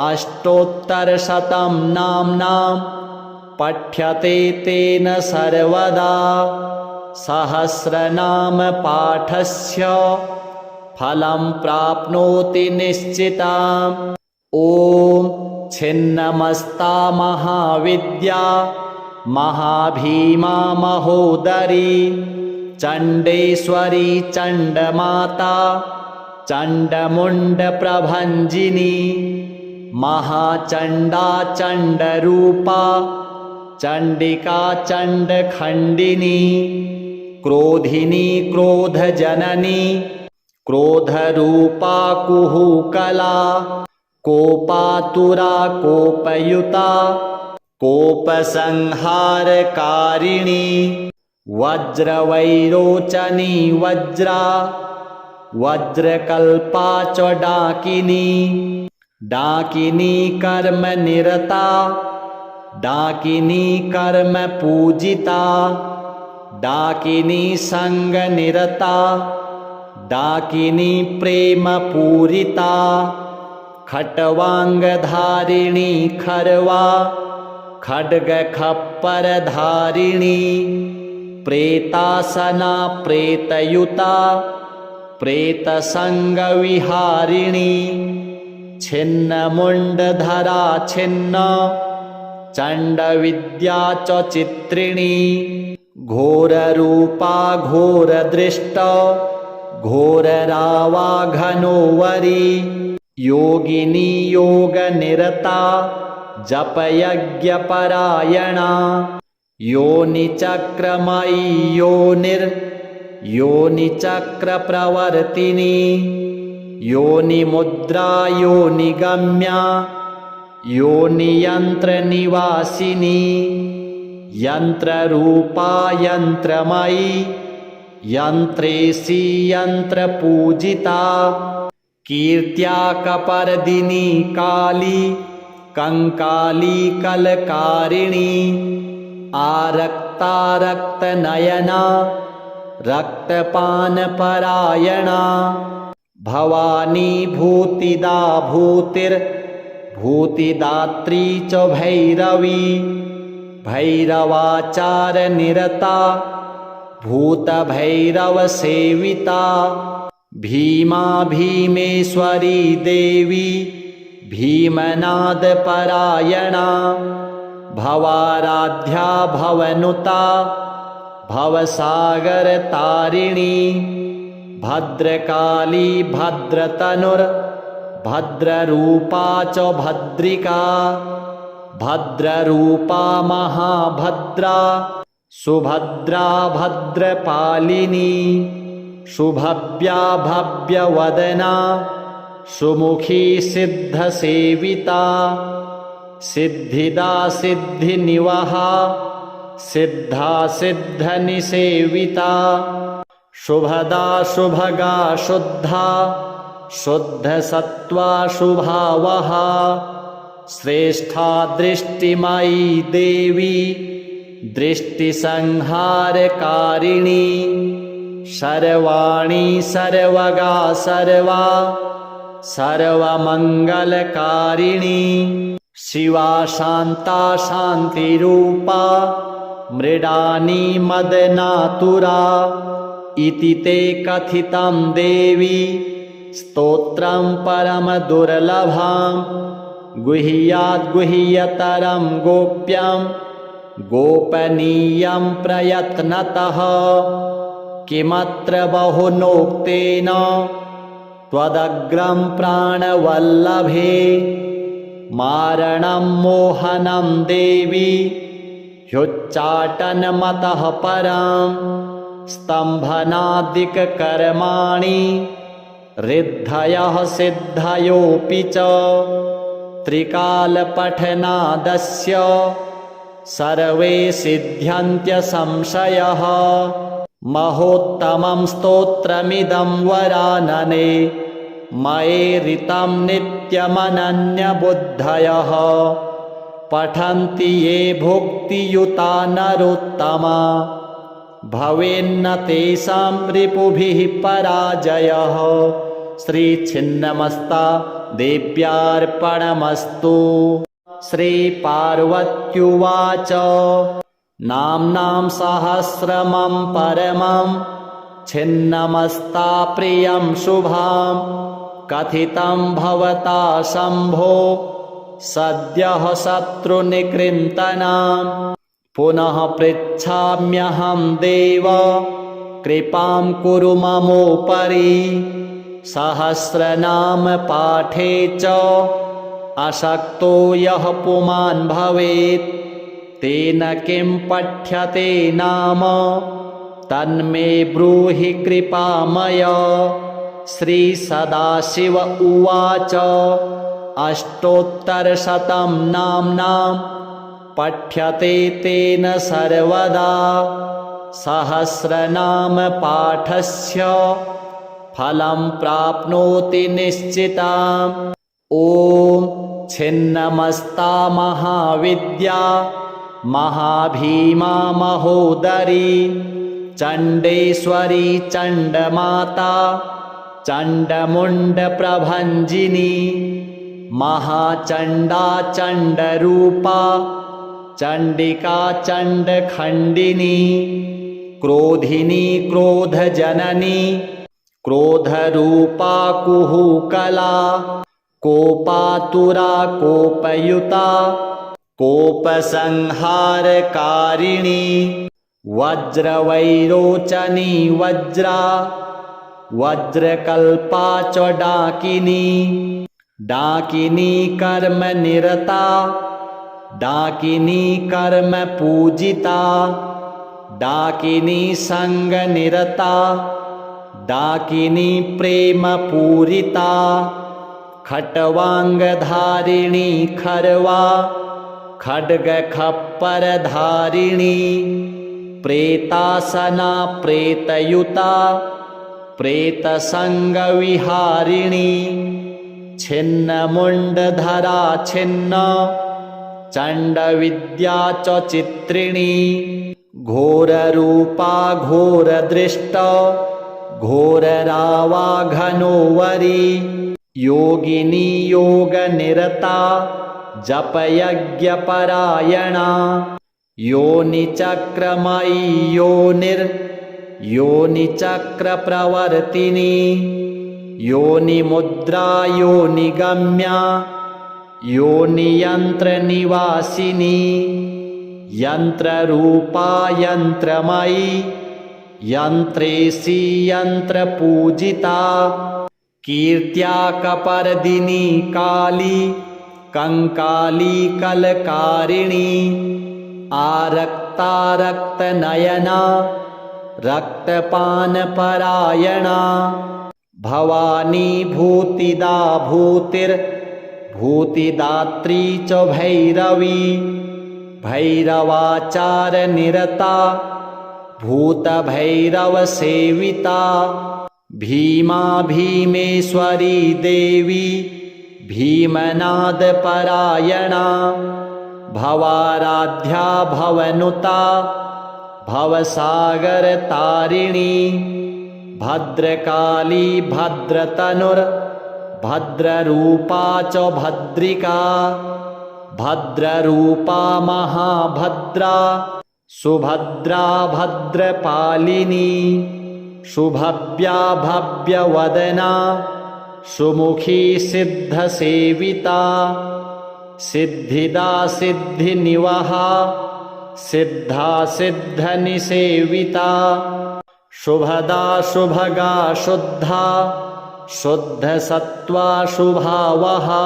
अष्टोत्तरशतं नाम्नां पठ्यते तेन सर्वदा सहस्रनाम पाठस्य फलं प्राप्नोति निश्चिताम्। ॐ छिन्नमस्ता महाविद्या महाभीमा महोदरी चण्डेश्वरी चण्डमाता चण्डमुण्डप्रभञ्जिनी महाचण्डा चण्डरूपा चण्डिका चण्डखण्डिनी क्रोधिनी क्रोधजननी क्रोधरूपा कुहूकला कोपातुरा कोपयुता कोपसंहारकारिणी वज्रवैरोचनी वज्रा वज्रकल्पा च डाकिनी डाकिनी कर्मनिरता डाकिनी कर्म पूजिता डाकिनी संगनिरता डाकिनी प्रेम पूरिता खट्वांगधारिणी खरवा खड्ग खप्परधारिणी प्रेतासना प्रेतयुता प्रेतसंगविहारिणी छिन्नमुण्डधरा छिन्न चण्डविद्या च चित्रिणी घोररूपा घोरदृष्ट घोररावाघनोवरी योगिनी योगनिरता जपयज्ञपरायणा योनिचक्रमयी योनिचक्रप्रवर्तिनी योनिमुद्रा योनिगम्या योनियन्त्रनिवासिनी यन्त्ररूपा यन्त्रमयी यन्त्रेऽसि यन्त्रपूजिता कीर्त्या कपर्दिनी काली कंकाली कलकारिणी आरक्ता रक्तनयना रक्तपानपरायणा भवानी भूतिदा भूतिर्भूतिदात्री च भैरवी भैरवाचारनिरता भूतभैरवसेविता भीमा भीमेश्वरी देवी भीमनादपरायणा भवाराध्या भवनुता भवसागरतारिणी भद्रकाली भद्रतनुर्भद्ररूपा च भद्रिका भद्ररूपा महाभद्रा सुभद्रा भद्रपालिनी शुभव्या भव्यवदना सुमुखी सिद्धसेविता सिद्धिदा सिद्धिनिवहा सिद्धा सिद्धनिसेविता शुभदा शुभगा शुद्धा शुद्धसत्त्वा शुभावहा श्रेष्ठा दृष्टिमयी देवी दृष्टिसंहारकारिणी सर्वाणि सर्वगा सर्वा सर्वमङ्गलकारिणी शिवा शान्ता शान्तिरूपा मृडानी मदनातुरा इति ते कथितं देवी स्तोत्रं परमदुर्लभं गुह्याद्गुह्यतरं गोप्यं गोपनीयं प्रयत्नतः किमत्र बहुनोक्तेन त्वदग्रं प्राणवल्लभे मारणं मोहनं देवी ह्युच्चाटनमतः परं स्तम्भनादिककर्माणि रिद्धयः सिद्धयोऽपि च त्रिकालपठनादस्य सर्वे सिद्ध्यन्त्यसंशयः महोत्तमं स्तोत्रमिदं वरानने मयेरितं नित्यमनन्यबुद्धयः पठन्ति ये भुक्तियुता नरोत्तमा भवेन्न तेषां रिपुभिः पराजयः श्रीछिन्नमस्ता देव्यार्पणमस्तु। श्रीपार्वत्युवाच नाम्नां सहस्रमं परमं छिन्नमस्ता प्रियं शुभां कथितं भवता शम्भो सद्यः शत्रुनिकृन्तनां पुनः पृच्छाम्यहं देव कृपां कुरु ममोपरि सहस्रनाम पाठे च अशक्तो यः पुमान् भवेत् तेन किं पठ्यते नाम तन्मे ब्रूहि कृपामय। श्रीसदाशिव उवाच अष्टोत्तरशतं नाम्नां पठ्यते तेन सर्वदा सहस्रनाम पाठस्य फलं प्राप्नोति निश्चिताम्। ॐ छिन्नमस्ता महाविद्या महाभीमा महोदरी चण्डेश्वरी चण्डमाता चण्डमुण्डप्रभञ्जिनी महाचण्डा चण्डरूपा चण्डिका चण्डखण्डिनी क्रोधिनी क्रोधजननी क्रोधरूपा कुहूकला कोपातुरा कोपयुता कोपसंहारकारिणी वज्रवैरोचनी वज्रा वज्रकल्पा च डाकिनी डाकिनी कर्मनिरता डाकिनी कर्म पूजिता डाकिनी संगनिरता डाकिनी प्रेम पूरिता खट्वांगधारिणी खरवा खड्ग खप्पर धारिणी प्रेतासना प्रेतयुता प्रेतसंगविहारिणी छिन्नमुण्डधरा छिन्न चण्डविद्या च चित्रिणी घोररूपा घोरदृष्ट घोररावाघनोवरी योगिनी योगनिरता जपयज्ञपरायणा योनिचक्रमयी योनिचक्रप्रवर्तिनी योनिमुद्रा योनिगम्या योनियन्त्रनिवासिनी यन्त्ररूपा यन्त्रमयी यन्त्रेशी यन्त्रपूजिता कीर्त्या कपर्दिनी काली कंकाली कलकारिणी आरक्तारक्तनयना रक्तपानपरायणा भवानी भूतिदा भूतिर्भूतिदात्री च भैरवी भैरवाचारनिरता भूतभैरवसेविता भीमा भीमेश्वरी देवी भीमनादपरायणा भवाराध्या भवनुता भवसागरतारिणी भद्रकाली भद्रतनुर्भद्ररूपा च भद्रिका भद्ररूपा महाभद्रा सुभद्रा भद्रपालिनी शुभव्या भव्यवदना सुमुखी सिद्धसेविता सिद्धिदा सिद्धिनिवहा सिद्धा सिद्धनिसेविता शुभदा शुभगा शुद्धा शुद्धसत्त्वा शुभावहा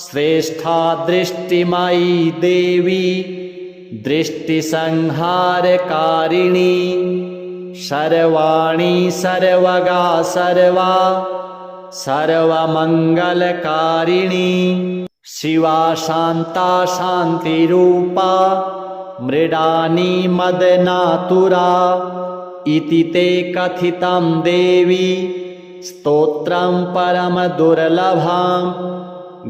श्रेष्ठा दृष्टिमयी देवी दृष्टिसंहारकारिणी सर्वाणि सर्वगा सर्वा सर्वमङ्गलकारिणी शिवा शान्ता शान्तिरूपा मृडानी मदनातुरा इति ते कथितं देवी स्तोत्रं परमदुर्लभं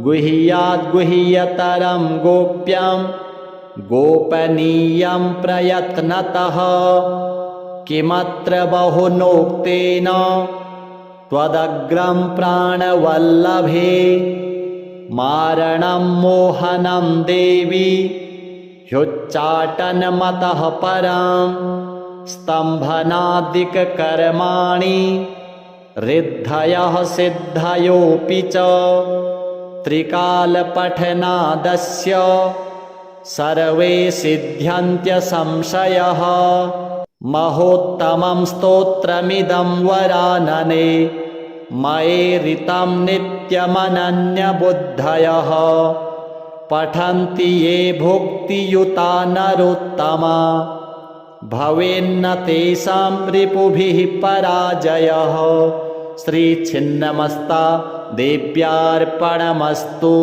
गुह्याद्गुह्यतरं गोप्यं गोपनीयं प्रयत्नतः किमत्र बहुनोक्तेन त्वदग्रं प्राणवल्लभे मारणं मोहनं देवी ह्युच्चाटनमतः परं स्तम्भनादिककर्माणि रिद्धयः सिद्धयोऽपि च त्रिकालपठनादस्य सर्वे सिद्ध्यन्त्यसंशयः महोत्तमं स्तोत्रमिदं वरानने मयेरितं नित्यमनन्यबुद्धयः पठन्ति ये भुक्तियुता नरोत्तमा भवेन्न तेषां रिपुभिः पराजयः। श्रीछिन्नमस्ता देव्यार्पणमस्तु।